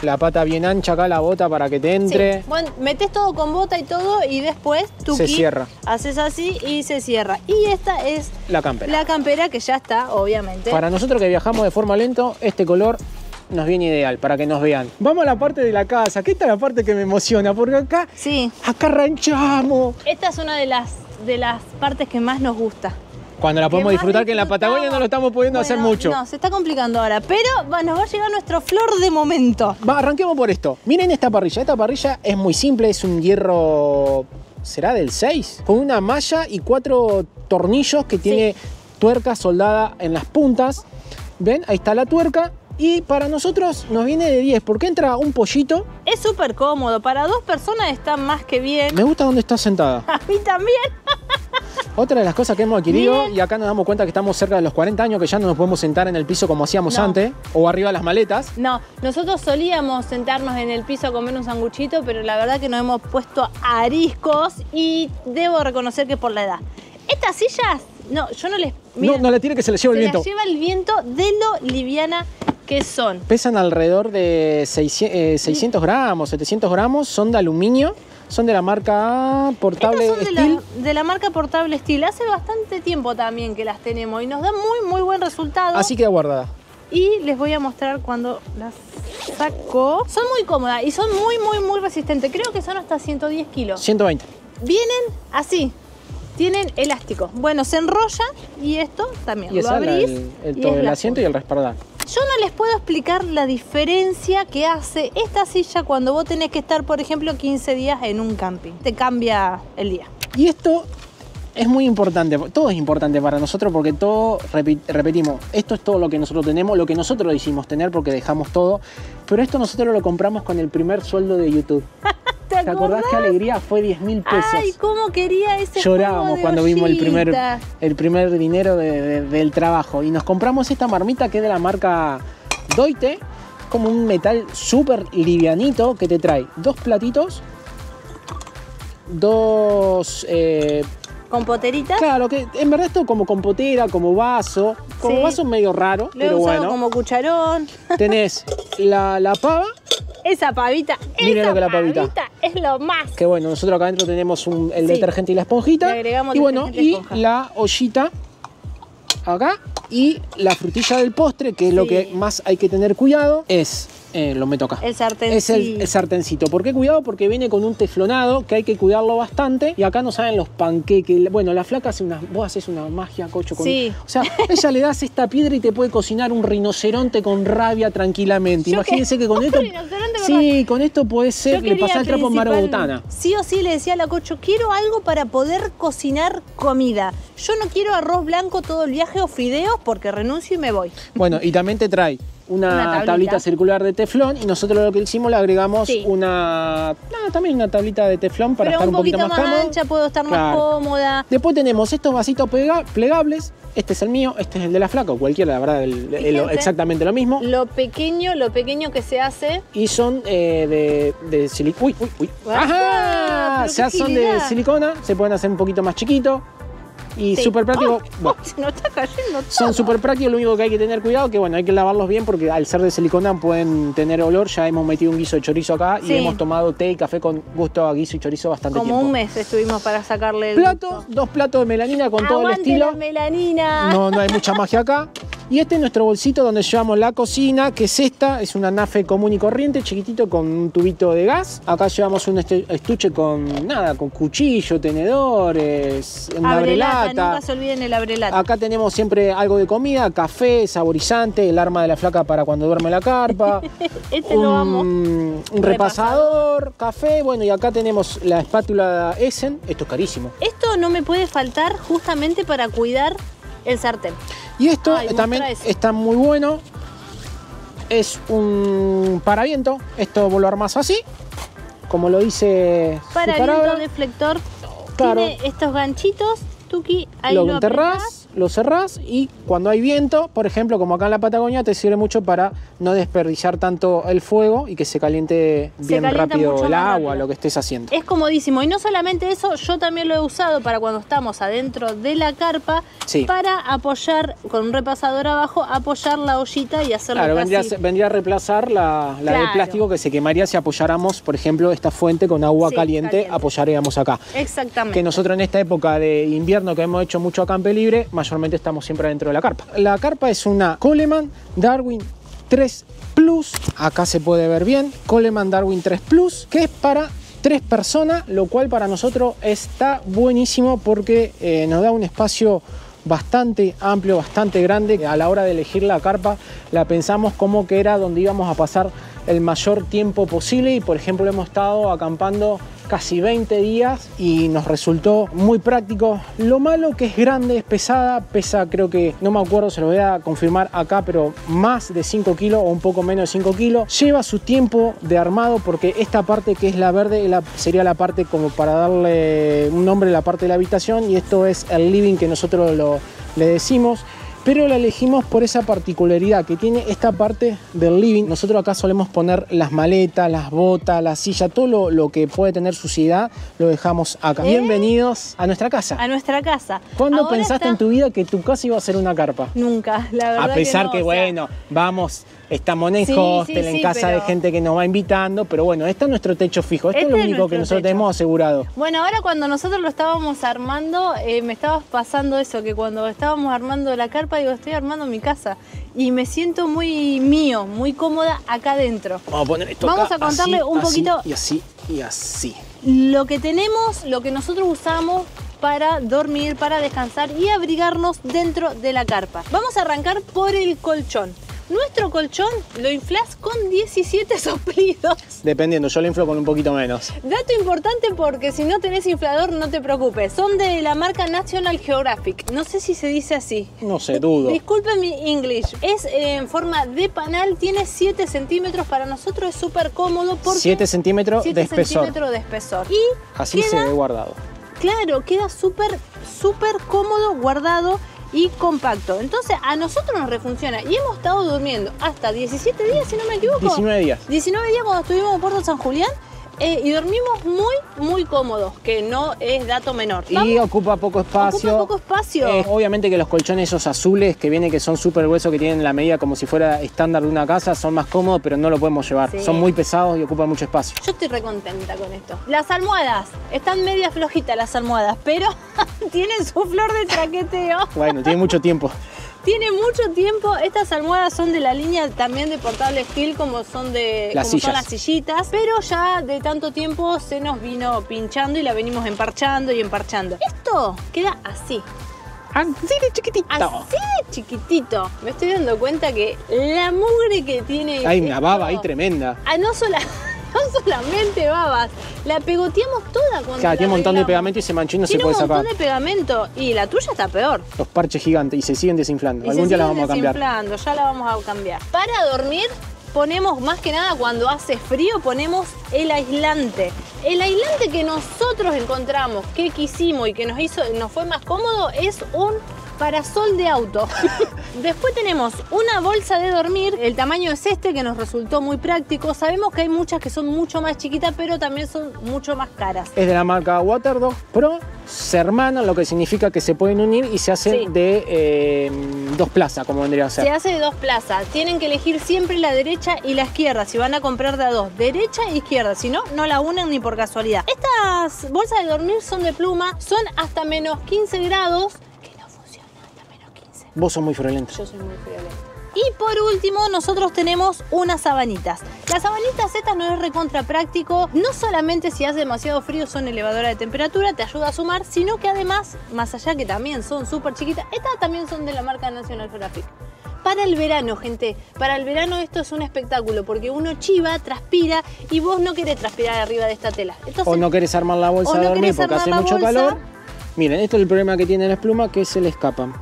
La pata bien ancha acá, la bota para que te entre. Sí. Bueno, metes todo con bota y todo y después se cierra. Haces así y se cierra. Y esta es la campera. La campera que ya está, obviamente. Para nosotros que viajamos de forma lento, este color nos viene ideal para que nos vean. Vamos a la parte de la casa, que esta es la parte que me emociona, porque acá ranchamos. Esta es una de las partes que más nos gusta. Cuando la podemos disfrutar, que en la Patagonia no lo estamos pudiendo hacer mucho. No, se está complicando ahora, pero nos va a llegar nuestro flor de momento. Arranquemos por esto. Miren esta parrilla. Esta parrilla es muy simple, es un hierro, ¿será del 6? Con una malla y 4 tornillos que tiene tuerca soldada en las puntas. ¿Ven? Ahí está la tuerca. Y para nosotros nos viene de 10, porque entra un pollito. Es súper cómodo, para 2 personas está más que bien. Me gusta donde está sentada. A mí también. Otra de las cosas que hemos adquirido, Miren. y acá nos damos cuenta que estamos cerca de los 40 años, que ya no nos podemos sentar en el piso como hacíamos No. antes, o arriba de las maletas. No, nosotros solíamos sentarnos en el piso a comer un sanguchito, pero la verdad que nos hemos puesto ariscos y debo reconocer que por la edad. Estas sillas, no, yo no les... No, no le tire que se le lleva el viento. Se las lleva el viento de lo liviana que son. Pesan alrededor de 600 gramos, 700 gramos, son de aluminio, son de la marca Portable Estas son Steel. de la marca Portable Steel. Hace bastante tiempo también que las tenemos y nos da muy buen resultado. Así queda guardada. Y les voy a mostrar cuando las saco. Son muy cómodas y son muy resistentes. Creo que son hasta 110 kilos. 120. Vienen así. Tienen elástico. Bueno, se enrolla y esto también. Y Lo esa abrís todo es el la asiento y punta. el respaldar. Yo no les puedo explicar la diferencia que hace esta silla cuando vos tenés que estar, por ejemplo, 15 días en un camping. Te cambia el día. Y esto es muy importante, todo es importante para nosotros porque todo, repetimos, esto es todo lo que nosotros tenemos, lo que nosotros lo hicimos tener porque dejamos todo, pero esto nosotros lo compramos con el primer sueldo de YouTube. ¿Te acordás qué alegría? Fue 10.000 pesos. Ay, cómo quería ese Llorábamos juego de cuando vimos ollita. el primer dinero del trabajo. Y nos compramos esta marmita que es de la marca Doite, como un metal súper livianito que te trae dos platitos, dos... ¿Con poteritas? claro, que en verdad esto como compotera, como vaso. Como Sí. vaso medio raro, Lo he pero usado bueno. como cucharón. Tenés la pava. Esa pavita, Miren esa lo que la pavita. es lo más. Que bueno, nosotros acá adentro tenemos el Sí. detergente y la esponjita. Le agregamos Y bueno, detergente y y esponja. la ollita acá. Y la frutilla del postre, que es lo Sí. que más hay que tener cuidado, es, lo meto acá. El sartencito. Es el sartencito. ¿Por qué cuidado? Porque viene con un teflonado que hay que cuidarlo bastante. Y acá no saben los panqueques. Bueno, la flaca hace vos haces una magia, Cocho. Sí. O sea, ella le das esta piedra y te puede cocinar un rinoceronte con rabia tranquilamente. Yo Imagínense que con un esto... rinoceronte con Sí, con esto puede Yo ser, le quería pasa el trapo en principal- Marabotana. Sí o sí le decía a la Cocho, quiero algo para poder cocinar comida. Yo no quiero arroz blanco todo el viaje o fideos porque renuncio y me voy. Bueno, y también te trae Una una tablita. tablita circular de teflón y nosotros lo que hicimos le agregamos Sí. también una tablita de teflón para Pero estar un un poquito poquito más más cómodo. ancha, puedo estar más Claro. cómoda. Después tenemos estos vasitos plegables. Este es el mío, este es el de la flaca, o cualquiera, la verdad, Fíjense. exactamente lo mismo. Lo pequeño que se hace. Y son de silicona. Uy. ¡Ajá! ¡Ajá! Pero O sea, qué son de agilidad. silicona, se pueden hacer un poquito más chiquito. Y Sí. súper práctico. ¡Oh! Bueno, Se nos está cayendo todo. son súper prácticos, lo único que hay que tener cuidado que bueno, hay que lavarlos bien porque al ser de silicona pueden tener olor. Ya hemos metido un guiso de chorizo acá Sí. y hemos tomado té y café con gusto a guiso y chorizo bastante Como tiempo. un mes estuvimos para sacarle el Platos, dos platos de melanina con todo el Aguante estilo. la melanina. No hay mucha magia acá. Y este es nuestro bolsito donde llevamos la cocina, que es esta, es una nafe común y corriente, chiquitito con un tubito de gas. Acá llevamos un estuche con cuchillo, tenedores, una Abrelata, abrelata. nunca se olviden el abrelata. Acá tenemos siempre algo de comida, café, saborizante, el arma de la flaca para cuando duerme la carpa. Este lo amo. un repasador, café, bueno, y acá tenemos la espátula Essen, esto es carísimo. Esto no me puede faltar justamente para cuidar el sartén. Y esto Ay, también mostrá eso. está muy bueno, es un paraviento, esto vos lo armás así, como lo dice su Para palabra. viento deflector. Claro. Tiene estos ganchitos, Tuki, ahí Lo lo enterrás, apretás. lo cerrás y cuando hay viento, por ejemplo, como acá en la Patagonia, te sirve mucho para no desperdiciar tanto el fuego y que se caliente bien calienta rápido mucho el más agua, rápido. lo que estés haciendo. Es comodísimo. Y no solamente eso, yo también lo he usado para cuando estamos adentro de la carpa, Sí. para apoyar, con un repasador abajo, apoyar la ollita y hacerlo Claro, casi... vendría a reemplazar la de Claro. plástico que se quemaría si apoyáramos, por ejemplo, esta fuente con agua Sí, caliente, caliente. apoyaríamos acá. Exactamente. Que nosotros en esta época de invierno que hemos hecho mucho acampe libre, mayormente estamos siempre dentro de la carpa. La carpa es una Coleman Darwin 3 Plus, acá se puede ver bien, Coleman Darwin 3 Plus, que es para 3 personas, lo cual para nosotros está buenísimo porque nos da un espacio bastante amplio, bastante grande. A la hora de elegir la carpa la pensamos como que era donde íbamos a pasar el mayor tiempo posible y por ejemplo hemos estado acampando casi 20 días y nos resultó muy práctico. Lo malo que es grande, es pesada, pesa creo que, no me acuerdo, se lo voy a confirmar acá, pero más de 5 kilos o un poco menos de 5 kilos. Lleva su tiempo de armado porque esta parte que es la verde sería la parte como para darle un nombre a la parte de la habitación, y esto es el living que nosotros le decimos. Pero la elegimos por esa particularidad que tiene esta parte del living. Nosotros acá solemos poner las maletas, las botas, la silla, todo lo que puede tener suciedad, lo dejamos acá. Bienvenidos a nuestra casa. A nuestra casa. ¿Cuándo pensaste en tu vida que tu casa iba a ser una carpa? Nunca, la verdad. A pesar que, no, bueno, vamos, estamos en el hostel, en casa de gente que nos va invitando, pero bueno, este es nuestro techo fijo. Esto es lo único que nosotros tenemos asegurado. Bueno, ahora cuando nosotros lo estábamos armando, me estabas pasando eso, que cuando estábamos armando la carpa, digo, estoy armando mi casa y me siento muy mío, muy cómoda acá adentro. Vamos a poner esto Vamos acá, a contarle así, un poquito y así, y así. Lo que tenemos, lo que nosotros usamos para dormir, para descansar y abrigarnos dentro de la carpa. Vamos a arrancar por el colchón. Nuestro colchón lo inflás con 17 soplidos. Dependiendo, yo lo inflo con un poquito menos. Dato importante porque si no tenés inflador no te preocupes. Son de la marca National Geographic. No sé si se dice así. No sé, dudo. Disculpen mi English. Es en forma de panal, tiene 7 centímetros. Para nosotros es súper cómodo porque... 7 centímetros de espesor. 7 centímetros de espesor. Y así se ve guardado. Claro, queda súper cómodo, guardado y compacto. Entonces a nosotros nos refunciona y hemos estado durmiendo hasta 17 días, si no me equivoco. 19 días. 19 días cuando estuvimos en Puerto San Julián y dormimos muy cómodos, que no es dato menor. Y ocupa poco espacio. Ocupa poco espacio. Obviamente que los colchones esos azules que vienen, que son súper gruesos, que tienen la medida como si fuera estándar de una casa, son más cómodos, pero no lo podemos llevar. Sí. Son muy pesados y ocupan mucho espacio. Yo estoy recontenta con esto. Las almohadas, están media flojitas las almohadas, pero tienen su flor de traqueteo. Bueno, tiene mucho tiempo. Tiene mucho tiempo. Estas almohadas son de la línea también de Portable Steel, como son las sillitas, pero ya de tanto tiempo se nos vino pinchando y la venimos emparchando y emparchando. Esto queda así. Así de chiquitito. Así de chiquitito. Me estoy dando cuenta que la mugre que tiene... Hay una baba ahí tremenda. No solamente babas, la pegoteamos toda cuando claro, tiene un montón de pegamento y se manchó y no se puede sacar. Tiene un montón de pegamento y la tuya está peor. Los parches gigantes y se siguen desinflando. Algún día la vamos a cambiar. Ya la vamos a cambiar. Para dormir ponemos, más que nada cuando hace frío, ponemos el aislante. El aislante que nosotros encontramos, que quisimos y que nos fue más cómodo es un parasol de auto. Después tenemos una bolsa de dormir, el tamaño es este, que nos resultó muy práctico. Sabemos que hay muchas que son mucho más chiquitas, pero también son mucho más caras. Es de la marca Waterdog Pro, se hermanan, lo que significa que se pueden unir y se hacen de dos plazas, como vendría a ser. Se hace de dos plazas, tienen que elegir siempre la derecha y la izquierda, si van a comprar de a dos, derecha e izquierda, si no, no la unen ni por casualidad. Estas bolsas de dormir son de pluma, son hasta menos 15 grados, Vos sos muy friolenta. Yo soy muy friolenta. Y por último, nosotros tenemos unas sabanitas. Las sabanitas estas no es recontra práctico. No solamente si hace demasiado frío son elevadoras de temperatura, te ayuda a sumar, sino que además, más allá que también son súper chiquitas, estas también son de la marca National Geographic. Para el verano, gente, para el verano esto es un espectáculo porque uno chiva, transpira y vos no querés transpirar arriba de esta tela. Entonces, o no querés armar la bolsa de dormir porque hace mucho calor. Miren, esto es el problema que tienen las plumas, que se le escapan.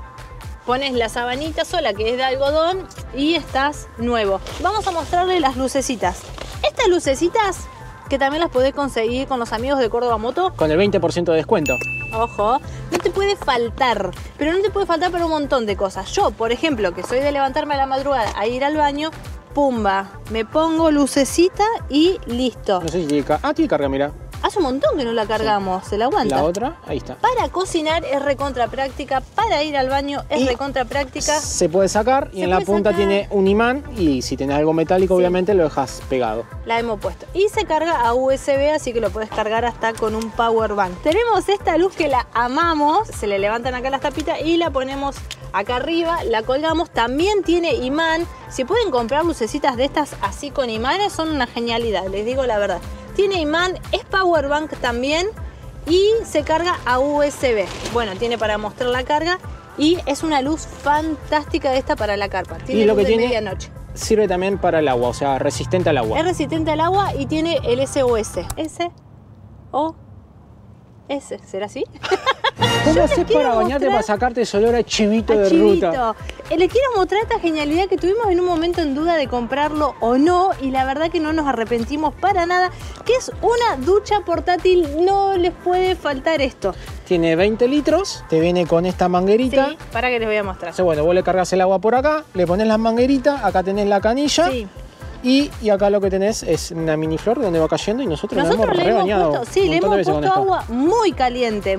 Pones la sabanita sola, que es de algodón, y estás nuevo. Vamos a mostrarle las lucecitas. Estas lucecitas, que también las podés conseguir con los amigos de Córdoba Moto. Con el 20% de descuento. Ojo, no te puede faltar, pero no te puede faltar para un montón de cosas. Yo, por ejemplo, que soy de levantarme a la madrugada a ir al baño, pumba, me pongo lucecita y listo. No sé si tiene carga. Ah, tiene carga, mira. Hace un montón que no la cargamos, se la aguanta. La otra, ahí está. Para cocinar es recontra práctica, para ir al baño es recontra práctica. Se puede sacar y en la punta tiene un imán y si tenés algo metálico obviamente lo dejas pegado. La hemos puesto. Y se carga a USB, así que lo puedes cargar hasta con un power bank. Tenemos esta luz que la amamos, se le levantan acá las tapitas y la ponemos acá arriba, la colgamos. También tiene imán. Si pueden comprar lucecitas de estas así con imanes, son una genialidad, les digo la verdad. Tiene imán, es power bank también y se carga a USB. Bueno, tiene para mostrar la carga y es una luz fantástica esta para la carpa. Tiene y lo que luz de tiene, medianoche. Sirve también para el agua, o sea, resistente al agua. Es resistente al agua y tiene el SOS. o ese. ¿Será así? ¿Cómo haces para bañarte para sacarte ese olor a chivito de ruta? Les quiero mostrar esta genialidad que tuvimos en un momento en duda de comprarlo o no, y la verdad que no nos arrepentimos para nada, que es una ducha portátil. No les puede faltar esto. Tiene 20 litros, te viene con esta manguerita. Sí, para que les voy a mostrar. Entonces, bueno, vos le cargas el agua por acá, le pones la manguerita, acá tenés la canilla. Sí. Y acá lo que tenés es una mini flor donde va cayendo y nosotros le hemos puesto, sí, le hemos puesto agua muy caliente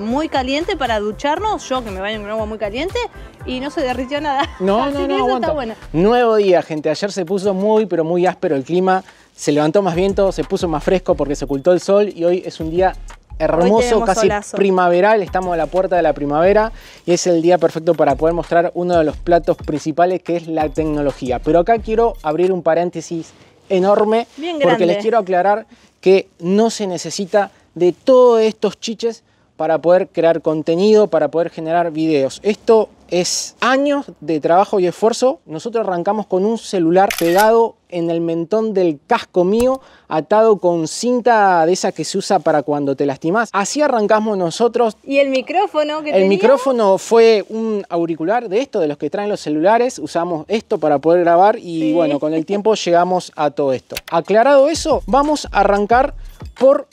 para ducharnos. Yo que me baño con agua muy caliente y no se derritió nada. No, Así no, que no, eso aguanta. está bueno. Nuevo día, gente. Ayer se puso muy, pero muy áspero el clima. Se levantó más viento, se puso más fresco porque se ocultó el sol y hoy es un día hermoso, casi solazo. Primaveral. Estamos a la puerta de la primavera y es el día perfecto para poder mostrar uno de los platos principales, que es la tecnología. Pero acá quiero abrir un paréntesis enorme, porque les quiero aclarar que no se necesita de todos estos chiches para poder crear contenido, para poder generar videos. Esto es años de trabajo y esfuerzo. Nosotros arrancamos con un celular pegado en el mentón del casco mío, atado con cinta de esa que se usa para cuando te lastimás. Así arrancamos nosotros. ¿Y el micrófono que El micrófono fue un auricular de estos, de los que traen los celulares. Usamos esto para poder grabar y bueno, con el tiempo llegamos a todo esto. Aclarado eso, vamos a arrancar por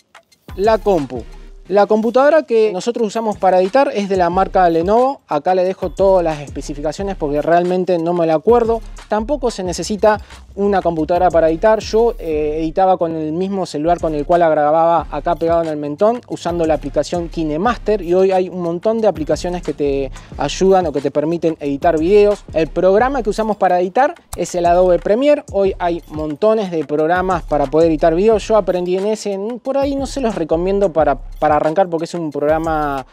la compu. La computadora que nosotros usamos para editar es de la marca Lenovo. Acá le dejo todas las especificaciones porque realmente no me la acuerdo. Tampoco se necesita una computadora para editar. Yo editaba con el mismo celular con el cual la grababa acá pegado en el mentón, usando la aplicación KineMaster, y hoy hay un montón de aplicaciones que te ayudan o que te permiten editar videos. El programa que usamos para editar es el Adobe Premiere. Hoy hay montones de programas para poder editar videos. Yo aprendí en ese, por ahí no se los recomiendo para arrancar porque es un programa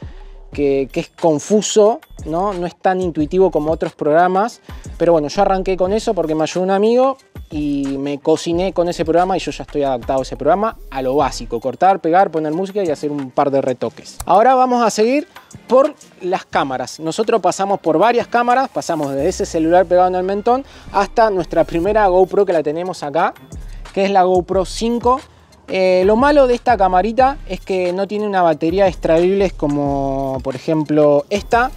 que es confuso, ¿no? No es tan intuitivo como otros programas, pero bueno, yo arranqué con eso porque me ayudó un amigo y me cociné con ese programa y yo ya estoy adaptado a ese programa, a lo básico: cortar, pegar, poner música y hacer un par de retoques. Ahora vamos a seguir por las cámaras. Nosotros pasamos por varias cámaras, pasamos desde ese celular pegado en el mentón hasta nuestra primera GoPro, que la tenemos acá, que es la GoPro 5. Lo malo de esta camarita es que no tiene una batería extraíble como por ejemplo esta,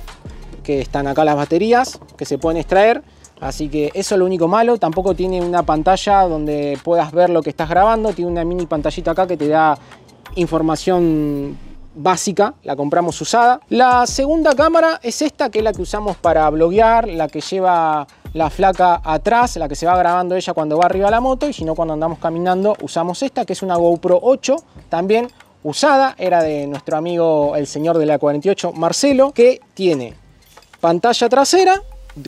que están acá las baterías que se pueden extraer, así que eso es lo único malo. Tampoco tiene una pantalla donde puedas ver lo que estás grabando. Tiene una mini pantallita acá que te da información básica, la compramos usada. La segunda cámara es esta, que es la que usamos para bloguear, la que lleva la flaca atrás, la que se va grabando ella cuando va arriba de la moto, y si no, cuando andamos caminando usamos esta, que es una GoPro 8, también usada. Era de nuestro amigo el señor de la 48, Marcelo, que tiene pantalla trasera,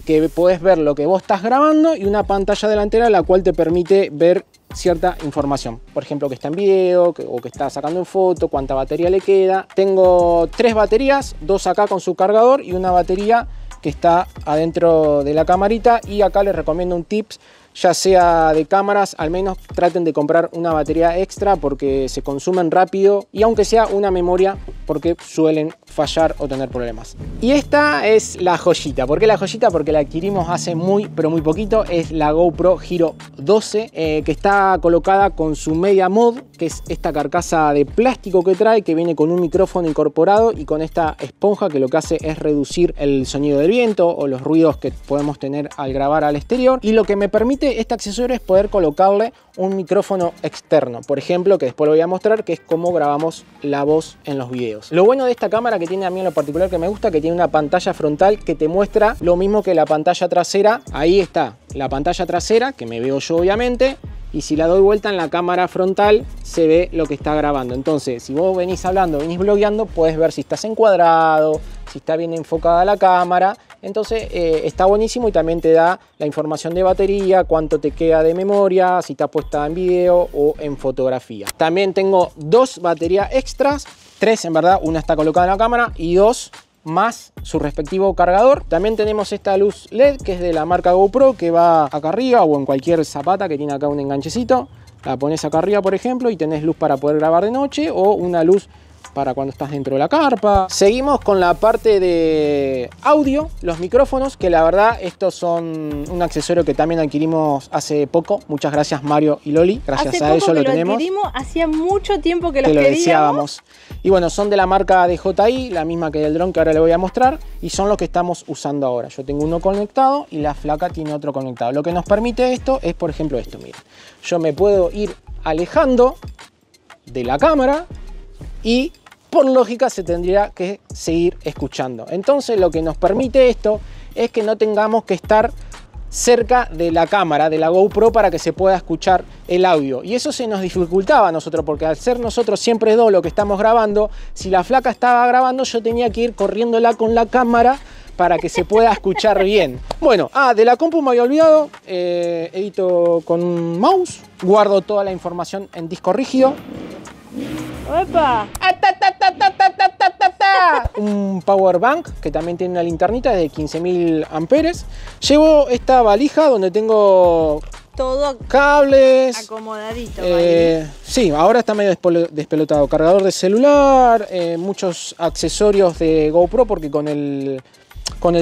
que podés ver lo que vos estás grabando, y una pantalla delantera la cual te permite ver cierta información, por ejemplo que está en video o que está sacando en foto, cuánta batería le queda. Tengo 3 baterías, 2 acá con su cargador y una batería que está adentro de la camarita. Y acá les recomiendo un tips, ya sea de cámaras, al menos traten de comprar una batería extra porque se consumen rápido, y aunque sea una memoria, porque suelen fallar o tener problemas. Y esta es la joyita. ¿Por qué la joyita? Porque la adquirimos hace muy poquito. Es la GoPro Hero 12, que está colocada con su Media Mod, que es esta carcasa de plástico que trae, que viene con un micrófono incorporado y con esta esponja que lo que hace es reducir el sonido del viento o los ruidos que podemos tener al grabar al exterior. Y lo que me permite este accesorio es poder colocarle un micrófono externo, por ejemplo, que después lo voy a mostrar, que es cómo grabamos la voz en los videos. Lo bueno de esta cámara, que tiene a mí en lo particular que me gusta, que tiene una pantalla frontal que te muestra lo mismo que la pantalla trasera. Ahí está la pantalla trasera, que me veo yo obviamente, y si la doy vuelta en la cámara frontal se ve lo que está grabando. Entonces, si vos venís hablando, venís blogueando, puedes ver si estás encuadrado, si está bien enfocada la cámara. Entonces está buenísimo, y también te da la información de batería, cuánto te queda de memoria, si está puesta en video o en fotografía. También tengo 2 baterías extras, 3 en verdad, una está colocada en la cámara y 2 más su respectivo cargador. También tenemos esta luz LED que es de la marca GoPro, que va acá arriba o en cualquier zapata que tiene acá un enganchecito. La pones acá arriba, por ejemplo, y tenés luz para poder grabar de noche, o una luz para cuando estás dentro de la carpa. Seguimos con la parte de audio, los micrófonos, que la verdad estos son un accesorio que también adquirimos hace poco. Muchas gracias Mario y Loli, gracias a ellos lo tenemos. Hacía mucho tiempo que los lo queríamos. Deseábamos. Y bueno, son de la marca DJI, la misma que del dron que ahora le voy a mostrar, y son los que estamos usando ahora. Yo tengo uno conectado y la flaca tiene otro conectado. Lo que nos permite esto es, por ejemplo, esto, miren. Yo me puedo ir alejando de la cámara y por lógica se tendría que seguir escuchando. Entonces lo que nos permite esto es que no tengamos que estar cerca de la cámara, de la GoPro, para que se pueda escuchar el audio. Y eso se nos dificultaba a nosotros, porque al ser nosotros siempre dos lo que estamos grabando, si la flaca estaba grabando, yo tenía que ir corriéndola con la cámara para que se pueda escuchar bien. Bueno, de la compu me había olvidado. Edito con un mouse, guardo toda la información en disco rígido. ¡Opa! Un power bank que también tiene una linternita de 15.000 amperes. Llevo esta valija donde tengo todo cables acomodadito. Sí, ahora está medio despelotado. Cargador de celular, muchos accesorios de GoPro porque con el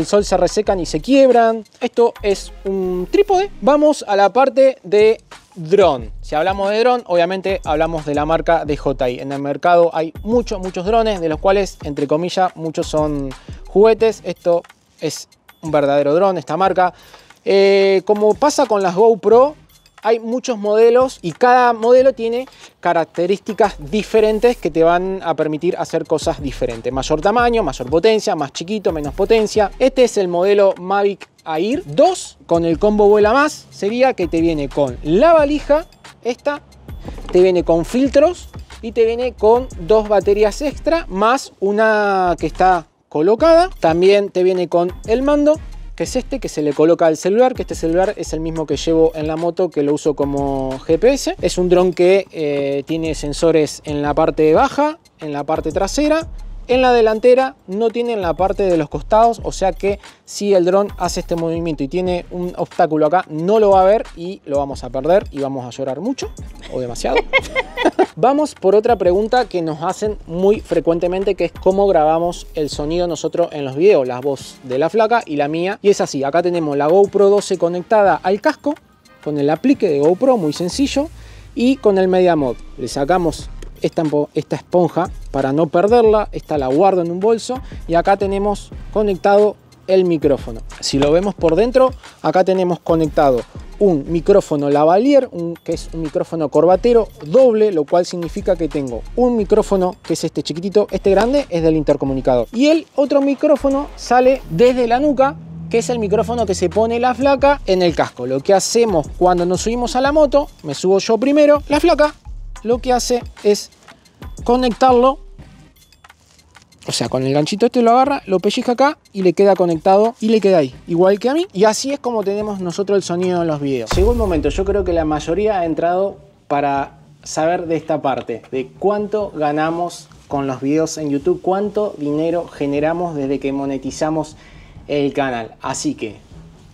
sol se resecan y se quiebran. Esto es un trípode. Vamos a la parte de dron. Si hablamos de dron, obviamente hablamos de la marca DJI. En el mercado hay muchos drones, de los cuales, entre comillas, muchos son juguetes. Esto es un verdadero dron, esta marca. Como pasa con las GoPro, hay muchos modelos y cada modelo tiene características diferentes que te van a permitir hacer cosas diferentes. Mayor tamaño, mayor potencia, más chiquito, menos potencia. Este es el modelo Mavic Air 2 con el combo vuela más. Sería que te viene con la valija, esta, te viene con filtros y te viene con 2 baterías extra más una que está colocada. También te viene con el mando, que es este, que se le coloca al celular, que este celular es el mismo que llevo en la moto, que lo uso como GPS. Es un dron que tiene sensores en la parte baja, en la parte trasera, en la delantera, no tiene en la parte de los costados, o sea que si el dron hace este movimiento y tiene un obstáculo acá, no lo va a ver y lo vamos a perder y vamos a llorar mucho o demasiado. Vamos por otra pregunta que nos hacen muy frecuentemente, que es cómo grabamos el sonido nosotros en los videos, la voz de la flaca y la mía. Y es así, acá tenemos la GoPro 12 conectada al casco con el aplique de GoPro, muy sencillo, y con el Media Mod. Le sacamos esta esponja para no perderla, esta la guardo en un bolso y acá tenemos conectado el micrófono. Si lo vemos por dentro, acá tenemos conectado un micrófono lavalier, que es un micrófono corbatero doble, lo cual significa que tengo un micrófono que es este chiquitito, este grande es del intercomunicador, y el otro micrófono sale desde la nuca, que es el micrófono que se pone la flaca en el casco. Lo que hacemos cuando nos subimos a la moto, me subo yo primero, la flaca lo que hace es conectarlo, o sea, con el ganchito este lo agarra, lo pellizca acá y le queda conectado y le queda ahí, igual que a mí. Y así es como tenemos nosotros el sonido en los videos. Llegó el momento, yo creo que la mayoría ha entrado para saber de esta parte, de cuánto ganamos con los videos en YouTube, cuánto dinero generamos desde que monetizamos el canal. Así que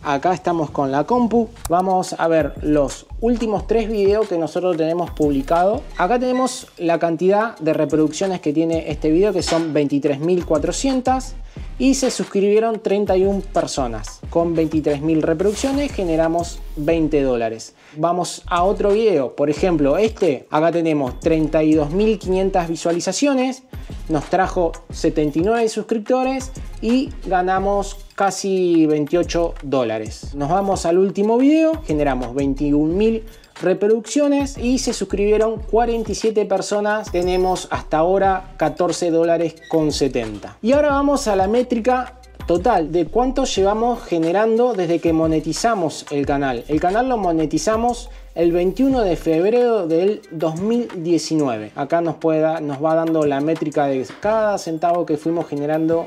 acá estamos con la compu, vamos a ver los últimos 3 videos que nosotros tenemos publicado. Acá tenemos la cantidad de reproducciones que tiene este video, que son 23.400, y se suscribieron 31 personas. Con 23.000 reproducciones generamos $20. Vamos a otro video, por ejemplo acá tenemos 32.500 visualizaciones, nos trajo 79 suscriptores y ganamos casi $28. Nos vamos al último video, generamos 21.000 reproducciones y se suscribieron 47 personas. Tenemos hasta ahora $14,70. Y ahora vamos a la métrica total de cuánto llevamos generando desde que monetizamos el canal. El canal lo monetizamos el 21 de febrero del 2019. Acá nos va dando la métrica de cada centavo que fuimos generando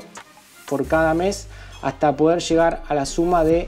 por cada mes hasta poder llegar a la suma de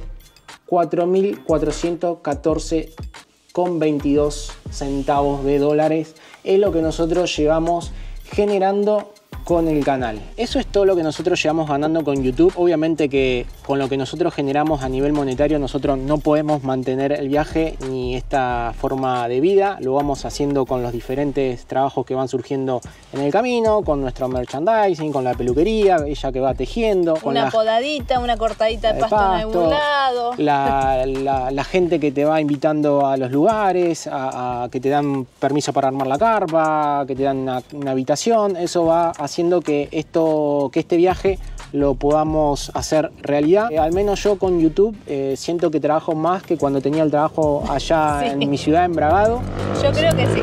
4.414,22 centavos de dólares. Es lo que nosotros llevamos generando con el canal. Eso es todo lo que nosotros llevamos ganando con YouTube. Obviamente que con lo que nosotros generamos a nivel monetario nosotros no podemos mantener el viaje ni esta forma de vida. Lo vamos haciendo con los diferentes trabajos que van surgiendo en el camino, con nuestro merchandising, con la peluquería, ella que va tejiendo, con una podadita, una cortadita de pasto en algún lado. La gente que te va invitando a los lugares, a que te dan permiso para armar la carpa, que te dan una habitación. Eso va haciendo que este viaje lo podamos hacer realidad. Al menos yo con YouTube siento que trabajo más que cuando tenía el trabajo allá sí. En mi ciudad, en Bragado. Yo creo que sí.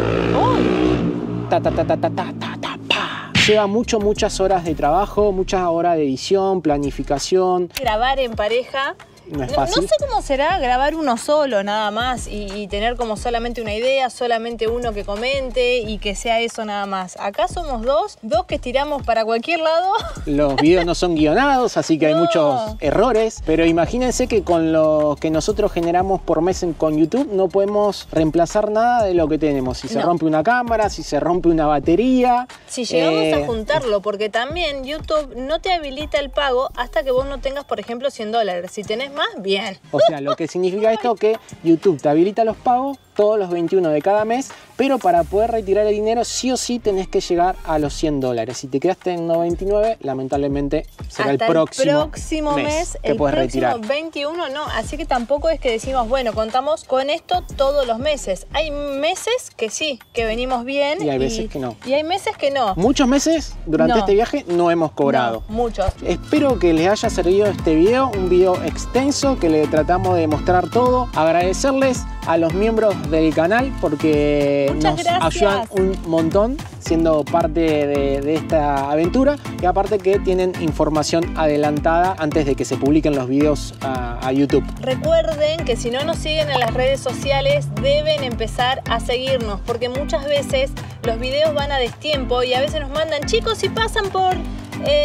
Lleva muchas horas de trabajo, muchas horas de edición, planificación. Grabar en pareja. No es fácil. No sé cómo será grabar uno solo nada más y tener como solamente una idea, solamente uno que comente y que sea eso nada más. Acá somos dos que tiramos para cualquier lado. Los videos no son guionados, así que hay muchos errores, pero imagínense que con lo que nosotros generamos por mes con YouTube no podemos reemplazar nada de lo que tenemos. Si se rompe una cámara, si se rompe una batería. Si llegamos a juntarlo, porque también YouTube no te habilita el pago hasta que vos no tengas, por ejemplo, $100. Si tenés más, bien. O sea, lo que significa esto que YouTube te habilita los pagos todos los 21 de cada mes, pero para poder retirar el dinero sí o sí tenés que llegar a los $100. Si te quedaste en 99, lamentablemente será hasta el próximo mes que puedes retirar. 21 no, así que tampoco es que decimos, bueno, contamos con esto todos los meses. Hay meses que sí, que venimos bien. Y hay veces que no. Y hay meses que no. Muchos meses durante este viaje no hemos cobrado. No, muchos. Espero que les haya servido este video, un video extenso que le tratamos de mostrar todo. Agradecerles a los miembros del canal porque nos ayudan un montón siendo parte de esta aventura, y aparte que tienen información adelantada antes de que se publiquen los videos a YouTube. Recuerden que si no nos siguen en las redes sociales deben empezar a seguirnos, porque muchas veces los videos van a destiempo y a veces nos mandan, chicos, si pasan por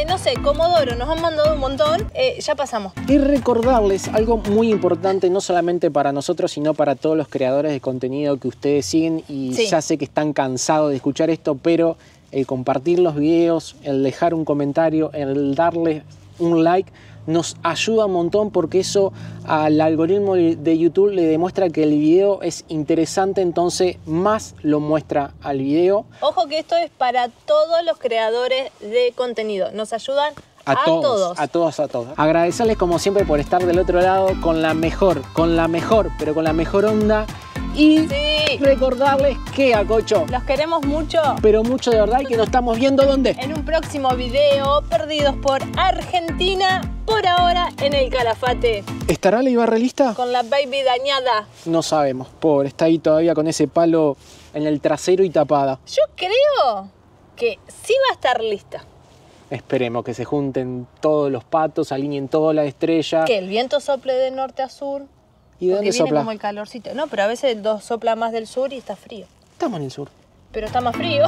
no sé, Comodoro, nos han mandado un montón, ya pasamos. Y recordarles algo muy importante, no solamente para nosotros, sino para todos los creadores de contenido que ustedes siguen, y ya sé que están cansados de escuchar esto, pero el compartir los videos, el dejar un comentario, el darle un like, nos ayuda un montón, porque eso al algoritmo de YouTube le demuestra que el video es interesante, entonces más lo muestra al video. Ojo que esto es para todos los creadores de contenido, nos ayudan a todos. Agradecerles como siempre por estar del otro lado con la mejor onda. Y recordarles que, Acocho, los queremos mucho, pero mucho de verdad, y que nos estamos viendo ¿dónde? En un próximo video, perdidos por Argentina, por ahora en el Calafate. ¿Estará la Ibarra lista? Con la baby dañada. No sabemos, pobre, está ahí todavía con ese palo en el trasero y tapada. Yo creo que sí va a estar lista. Esperemos que se junten todos los patos, alineen toda la estrella. Que el viento sople de norte a sur. ¿Y de dónde sopla? Viene como el calorcito. No, pero a veces sopla más del sur y está frío. Estamos en el sur. Pero está más frío.